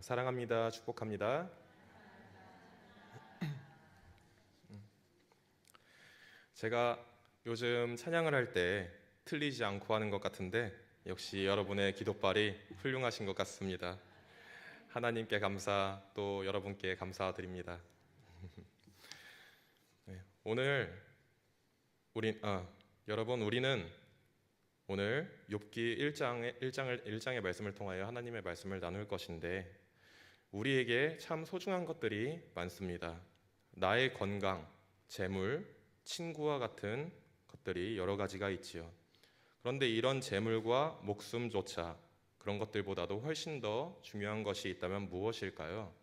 사랑합니다. 축복합니다. 제가 요즘 찬양을 할 때 틀리지 않고 하는 것 같은데 역시 여러분의 기도발이 훌륭하신 것 같습니다. 하나님께 감사, 또 여러분께 감사드립니다. 네, 오늘 여러분, 우리는 오늘 욥기 1장의 말씀을 통하여 하나님의 말씀을 나눌 것인데, 우리에게 참 소중한 것들이 많습니다. 나의 건강, 재물, 친구와 같은 것들이 여러 가지가 있지요. 그런데 이런 재물과 목숨조차 그런 것들보다도 훨씬 더 중요한 것이 있다면 무엇일까요?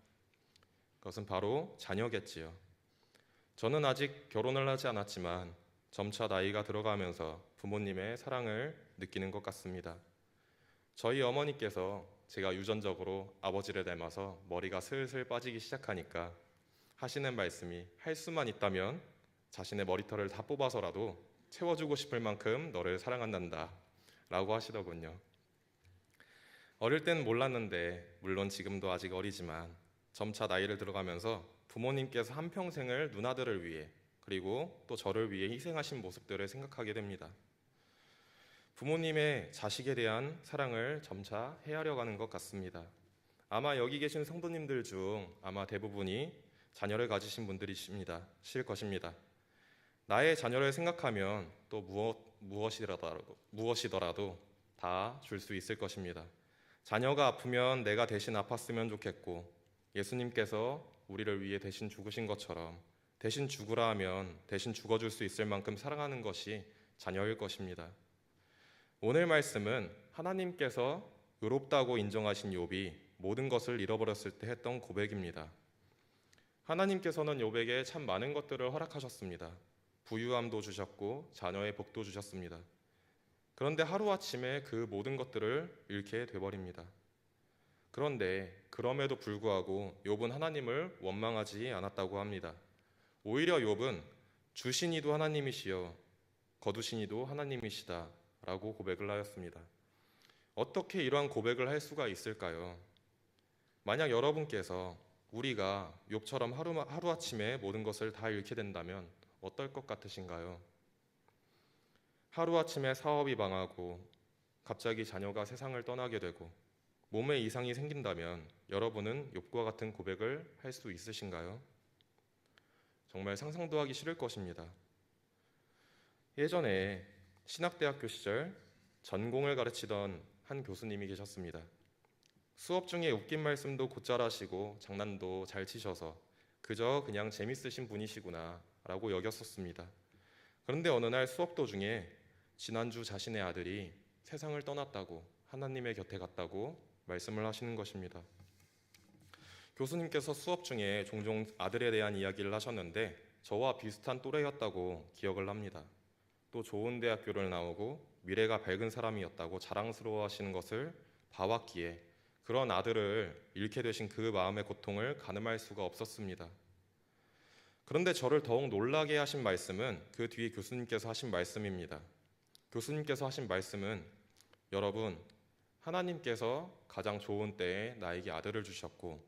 그것은 바로 자녀겠지요. 저는 아직 결혼을 하지 않았지만 점차 나이가 들어가면서 부모님의 사랑을 느끼는 것 같습니다. 저희 어머니께서 제가 유전적으로 아버지를 닮아서 머리가 슬슬 빠지기 시작하니까 하시는 말씀이, 할 수만 있다면 자신의 머리털을 다 뽑아서라도 채워주고 싶을 만큼 너를 사랑한단다 라고 하시더군요. 어릴 땐 몰랐는데, 물론 지금도 아직 어리지만 점차 나이를 들어가면서 부모님께서 한평생을 누나들을 위해, 그리고 또 저를 위해 희생하신 모습들을 생각하게 됩니다. 부모님의 자식에 대한 사랑을 점차 헤아려가는 것 같습니다. 아마 여기 계신 성도님들 중 아마 대부분이 자녀를 가지신 분들이실 것입니다. 나의 자녀를 생각하면 또 무엇이더라도 다 줄 수 있을 것입니다. 자녀가 아프면 내가 대신 아팠으면 좋겠고, 예수님께서 우리를 위해 대신 죽으신 것처럼 대신 죽으라 하면 대신 죽어줄 수 있을 만큼 사랑하는 것이 자녀일 것입니다. 오늘 말씀은 하나님께서 의롭다고 인정하신 욥이 모든 것을 잃어버렸을 때 했던 고백입니다. 하나님께서는 욥에게 참 많은 것들을 허락하셨습니다. 부유함도 주셨고 자녀의 복도 주셨습니다. 그런데 하루아침에 그 모든 것들을 잃게 돼버립니다. 그런데 그럼에도 불구하고 욥은 하나님을 원망하지 않았다고 합니다. 오히려 욥은 주신 이도 하나님이시여 거두신 이도 하나님이시다 라고 고백을 하였습니다. 어떻게 이러한 고백을 할 수가 있을까요? 만약 여러분께서 우리가 욥처럼 하루아침에 모든 것을 다 잃게 된다면 어떨 것 같으신가요? 하루아침에 사업이 망하고 갑자기 자녀가 세상을 떠나게 되고 몸에 이상이 생긴다면 여러분은 욥과 같은 고백을 할 수 있으신가요? 정말 상상도 하기 싫을 것입니다. 예전에 신학대학교 시절 전공을 가르치던 한 교수님이 계셨습니다. 수업 중에 웃긴 말씀도 곧잘 하시고 장난도 잘 치셔서 그냥 재밌으신 분이시구나 라고 여겼었습니다. 그런데 어느 날 수업 도중에 지난주 자신의 아들이 세상을 떠났다고, 하나님의 곁에 갔다고 말씀을 하시는 것입니다. 교수님께서 수업 중에 종종 아들에 대한 이야기를 하셨는데 저와 비슷한 또래였다고 기억을 합니다. 또 좋은 대학교를 나오고 미래가 밝은 사람이었다고 자랑스러워 하시는 것을 봐왔기에 그런 아들을 잃게 되신 그 마음의 고통을 가늠할 수가 없었습니다. 그런데 저를 더욱 놀라게 하신 말씀은 그 뒤에 교수님께서 하신 말씀입니다. 교수님께서 하신 말씀은, 여러분, 하나님께서 가장 좋은 때에 나에게 아들을 주셨고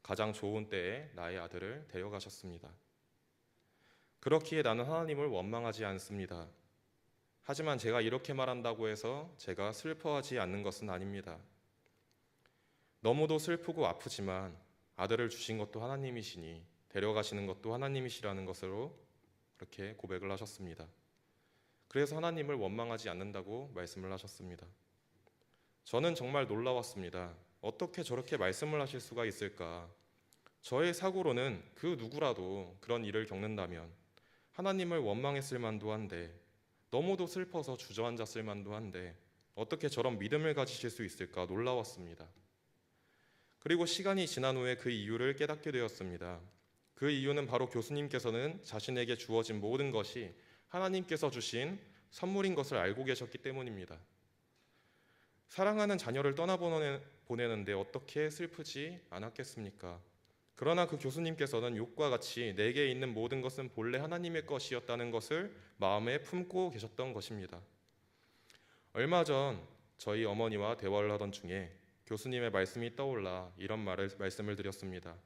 가장 좋은 때에 나의 아들을 데려가셨습니다. 그렇기에 나는 하나님을 원망하지 않습니다. 하지만 제가 이렇게 말한다고 해서 제가 슬퍼하지 않는 것은 아닙니다. 너무도 슬프고 아프지만 아들을 주신 것도 하나님이시니 데려가시는 것도 하나님이시라는 것으로 그렇게 고백을 하셨습니다. 그래서 하나님을 원망하지 않는다고 말씀을 하셨습니다. 저는 정말 놀라웠습니다. 어떻게 저렇게 말씀을 하실 수가 있을까? 저의 사고로는 그 누구라도 그런 일을 겪는다면 하나님을 원망했을 만도 한데, 너무도 슬퍼서 주저앉았을 만도 한데 어떻게 저런 믿음을 가지실 수 있을까 놀라웠습니다. 그리고 시간이 지난 후에 그 이유를 깨닫게 되었습니다. 그 이유는 바로 교수님께서는 자신에게 주어진 모든 것이 하나님께서 주신 선물인 것을 알고 계셨기 때문입니다. 사랑하는 자녀를 떠나보내는데 어떻게 슬프지 않았겠습니까? 그러나 그 교수님께서는 욥과 같이 내게 있는 모든 것은 본래 하나님의 것이었다는 것을 마음에 품고 계셨던 것입니다. 얼마 전 저희 어머니와 대화를 하던 중에 교수님의 말씀이 떠올라 이런 말씀을 드렸습니다.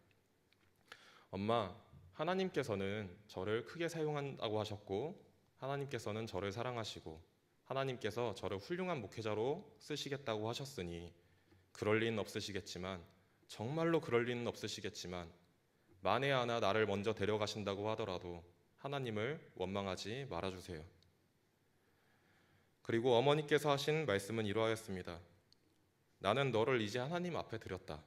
엄마, 하나님께서는 저를 크게 사용한다고 하셨고 하나님께서는 저를 사랑하시고 하나님께서 저를 훌륭한 목회자로 쓰시겠다고 하셨으니 그럴 리는 없으시겠지만, 정말로 그럴 리는 없으시겠지만, 만에 하나 나를 먼저 데려가신다고 하더라도 하나님을 원망하지 말아주세요. 그리고 어머니께서 하신 말씀은 이러하였습니다. 나는 너를 이제 하나님 앞에 드렸다.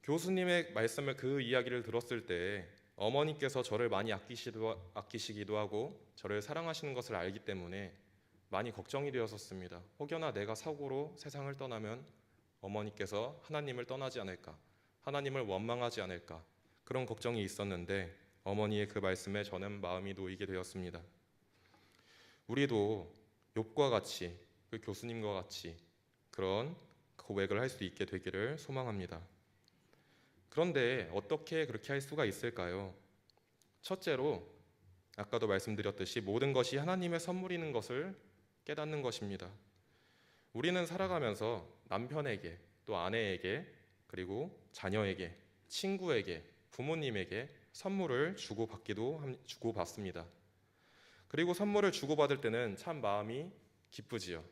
교수님의 말씀을, 그 이야기를 들었을 때 어머니께서 저를 많이 아끼시기도 하고 저를 사랑하시는 것을 알기 때문에 많이 걱정이 되었었습니다. 혹여나 내가 사고로 세상을 떠나면 어머니께서 하나님을 떠나지 않을까, 하나님을 원망하지 않을까, 그런 걱정이 있었는데 어머니의 그 말씀에 저는 마음이 놓이게 되었습니다. 우리도 욥과 같이, 그 교수님과 같이 그런 고백을 할 수 있게 되기를 소망합니다. 그런데 어떻게 그렇게 할 수가 있을까요? 첫째로 아까도 말씀드렸듯이 모든 것이 하나님의 선물이는 것을 깨닫는 것입니다. 우리는 살아가면서 남편에게, 또 아내에게, 그리고 자녀에게, 친구에게, 부모님에게 선물을 주고받습니다. 그리고 선물을 주고받을 때는 참 마음이 기쁘지요.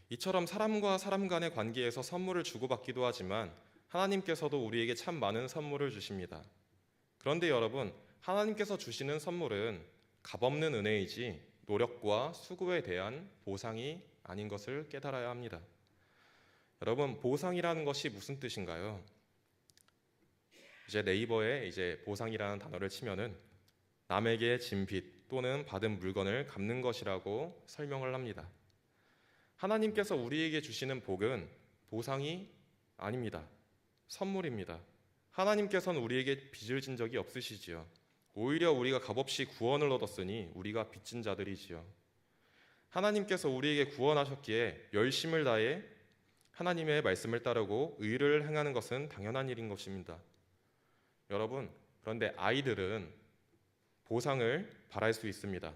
이처럼 사람과 사람 간의 관계에서 선물을 주고받기도 하지만 하나님께서도 우리에게 참 많은 선물을 주십니다. 그런데 여러분, 하나님께서 주시는 선물은 값없는 은혜이지 노력과 수고에 대한 보상이 아닌 것을 깨달아야 합니다. 여러분, 보상이라는 것이 무슨 뜻인가요? 이제 네이버에 보상이라는 단어를 치면은 남에게 진 빚 또는 받은 물건을 갚는 것이라고 설명을 합니다. 하나님께서 우리에게 주시는 복은 보상이 아닙니다. 선물입니다. 하나님께서는 우리에게 빚을 진 적이 없으시지요. 오히려 우리가 값없이 구원을 얻었으니 우리가 빚진 자들이지요. 하나님께서 우리에게 구원하셨기에 열심을 다해 하나님의 말씀을 따르고 의를 행하는 것은 당연한 일인 것입니다. 여러분, 그런데 아이들은 보상을 바랄 수 있습니다.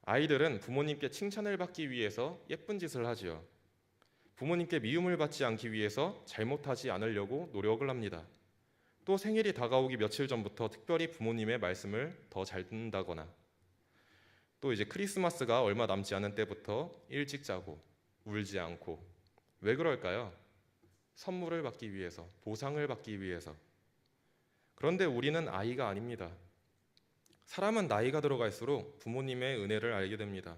아이들은 부모님께 칭찬을 받기 위해서 예쁜 짓을 하지요. 부모님께 미움을 받지 않기 위해서 잘못하지 않으려고 노력을 합니다. 또 생일이 다가오기 며칠 전부터 특별히 부모님의 말씀을 더 잘 듣는다거나, 또 크리스마스가 얼마 남지 않은 때부터 일찍 자고 울지 않고. 왜 그럴까요? 선물을 받기 위해서, 보상을 받기 위해서. 그런데 우리는 아이가 아닙니다. 사람은 나이가 들어갈수록 부모님의 은혜를 알게 됩니다.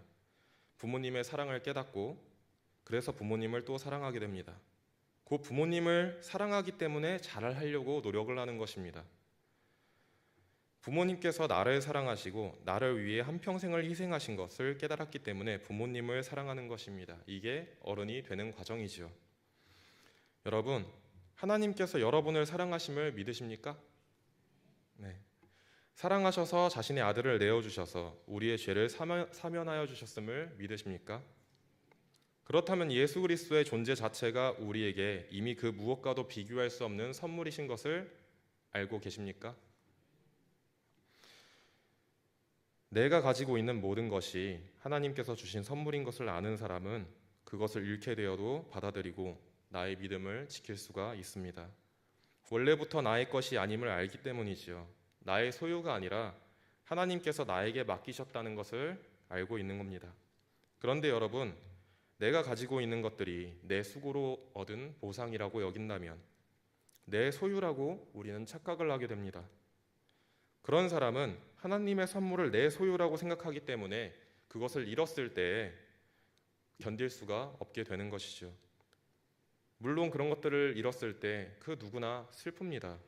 부모님의 사랑을 깨닫고 그래서 부모님을 또 사랑하게 됩니다. 그 부모님을 사랑하기 때문에 잘하려고 노력을 하는 것입니다. 부모님께서 나를 사랑하시고 나를 위해 한평생을 희생하신 것을 깨달았기 때문에 부모님을 사랑하는 것입니다. 이게 어른이 되는 과정이지요. 여러분, 하나님께서 여러분을 사랑하심을 믿으십니까? 네. 사랑하셔서 자신의 아들을 내어주셔서 우리의 죄를 사면하여 주셨음을 믿으십니까? 그렇다면 예수 그리스도의 존재 자체가 우리에게 이미 그 무엇과도 비교할 수 없는 선물이신 것을 알고 계십니까? 내가 가지고 있는 모든 것이 하나님께서 주신 선물인 것을 아는 사람은 그것을 잃게 되어도 받아들이고 나의 믿음을 지킬 수가 있습니다. 원래부터 나의 것이 아님을 알기 때문이지요. 나의 소유가 아니라 하나님께서 나에게 맡기셨다는 것을 알고 있는 겁니다. 그런데 여러분, 내가 가지고 있는 것들이 내 수고로 얻은 보상이라고 여긴다면 내 소유라고 우리는 착각을 하게 됩니다. 그런 사람은 하나님의 선물을 내 소유라고 생각하기 때문에 그것을 잃었을 때 견딜 수가 없게 되는 것이죠. 물론 그런 것들을 잃었을 때 그 누구나 슬픕니다.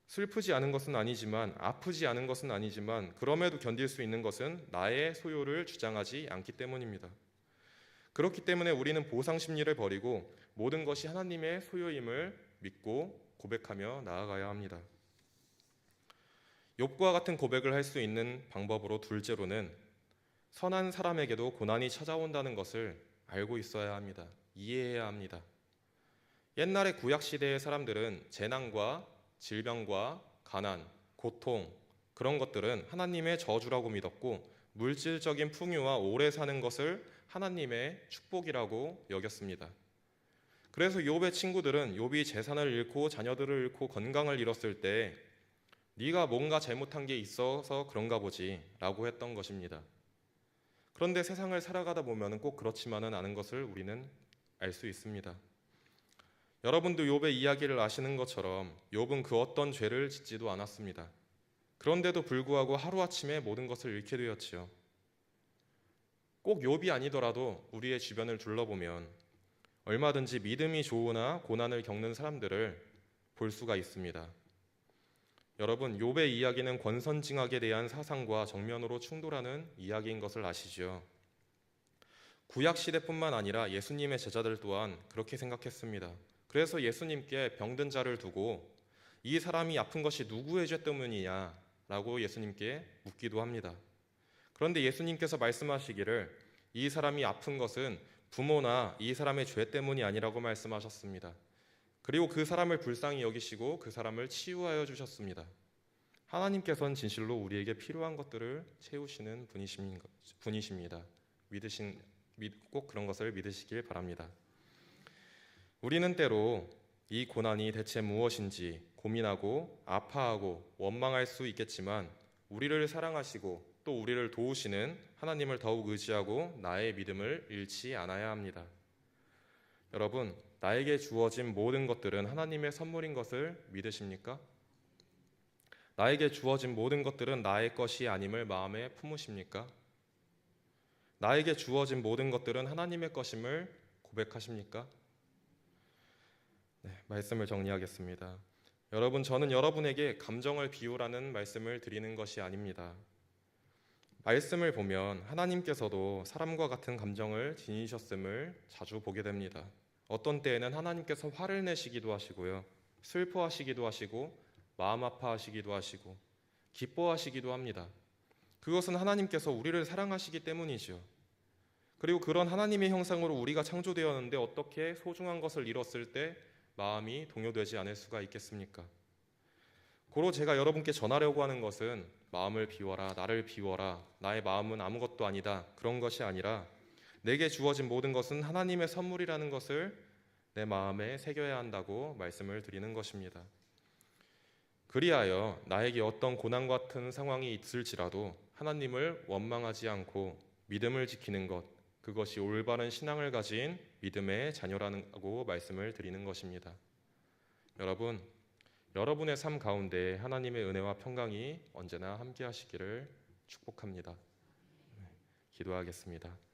슬프지 않은 것은 아니지만, 아프지 않은 것은 아니지만, 그럼에도 견딜 수 있는 것은 나의 소유를 주장하지 않기 때문입니다. 그렇기 때문에 우리는 보상 심리를 버리고 모든 것이 하나님의 소유임을 믿고 고백하며 나아가야 합니다. 욥과 같은 고백을 할 수 있는 방법으로 둘째로는 선한 사람에게도 고난이 찾아온다는 것을 알고 있어야 합니다. 이해해야 합니다. 옛날의 구약시대의 사람들은 재난과 질병과 가난, 고통, 그런 것들은 하나님의 저주라고 믿었고 물질적인 풍요와 오래 사는 것을 하나님의 축복이라고 여겼습니다. 그래서 욥의 친구들은 욥이 재산을 잃고 자녀들을 잃고 건강을 잃었을 때 네가 뭔가 잘못한 게 있어서 그런가 보지 라고 했던 것입니다. 그런데 세상을 살아가다 보면 꼭 그렇지만은 않은 것을 우리는 알 수 있습니다. 여러분도 욥의 이야기를 아시는 것처럼 욥은 그 어떤 죄를 짓지도 않았습니다. 그런데도 불구하고 하루아침에 모든 것을 잃게 되었지요. 꼭 욥이 아니더라도 우리의 주변을 둘러보면 얼마든지 믿음이 좋으나 고난을 겪는 사람들을 볼 수가 있습니다. 여러분, 욥의 이야기는 권선징악에 대한 사상과 정면으로 충돌하는 이야기인 것을 아시죠? 구약 시대뿐만 아니라 예수님의 제자들 또한 그렇게 생각했습니다. 그래서 예수님께 병든 자를 두고 이 사람이 아픈 것이 누구의 죄 때문이냐 라고 예수님께 묻기도 합니다. 그런데 예수님께서 말씀하시기를 이 사람이 아픈 것은 부모나 이 사람의 죄 때문이 아니라고 말씀하셨습니다. 그리고 그 사람을 불쌍히 여기시고 그 사람을 치유하여 주셨습니다. 하나님께서는 진실로 우리에게 필요한 것들을 채우시는 분이십니다. 꼭 그런 것을 믿으시길 바랍니다. 우리는 때로 이 고난이 대체 무엇인지 고민하고 아파하고 원망할 수 있겠지만 우리를 사랑하시고 또 우리를 도우시는 하나님을 더욱 의지하고 나의 믿음을 잃지 않아야 합니다. 여러분, 나에게 주어진 모든 것들은 하나님의 선물인 것을 믿으십니까? 나에게 주어진 모든 것들은 나의 것이 아님을 마음에 품으십니까? 나에게 주어진 모든 것들은 하나님의 것임을 고백하십니까? 네, 말씀을 정리하겠습니다. 여러분, 저는 여러분에게 감정을 비우라는 말씀을 드리는 것이 아닙니다. 말씀을 보면 하나님께서도 사람과 같은 감정을 지니셨음을 자주 보게 됩니다. 어떤 때에는 하나님께서 화를 내시기도 하시고요, 슬퍼하시기도 하시고 마음 아파하시기도 하시고 기뻐하시기도 합니다. 그것은 하나님께서 우리를 사랑하시기 때문이죠. 그리고 그런 하나님의 형상으로 우리가 창조되었는데 어떻게 소중한 것을 잃었을 때 마음이 동요되지 않을 수가 있겠습니까? 고로 제가 여러분께 전하려고 하는 것은 마음을 비워라, 나를 비워라, 나의 마음은 아무것도 아니다, 그런 것이 아니라 내게 주어진 모든 것은 하나님의 선물이라는 것을 내 마음에 새겨야 한다고 말씀을 드리는 것입니다. 그리하여 나에게 어떤 고난 같은 상황이 있을지라도 하나님을 원망하지 않고 믿음을 지키는 것, 그것이 올바른 신앙을 가진 믿음의 자녀라고 말씀을 드리는 것입니다. 여러분, 여러분의 삶 가운데 하나님의 은혜와 평강이 언제나 함께 하시기를 축복합니다. 기도하겠습니다.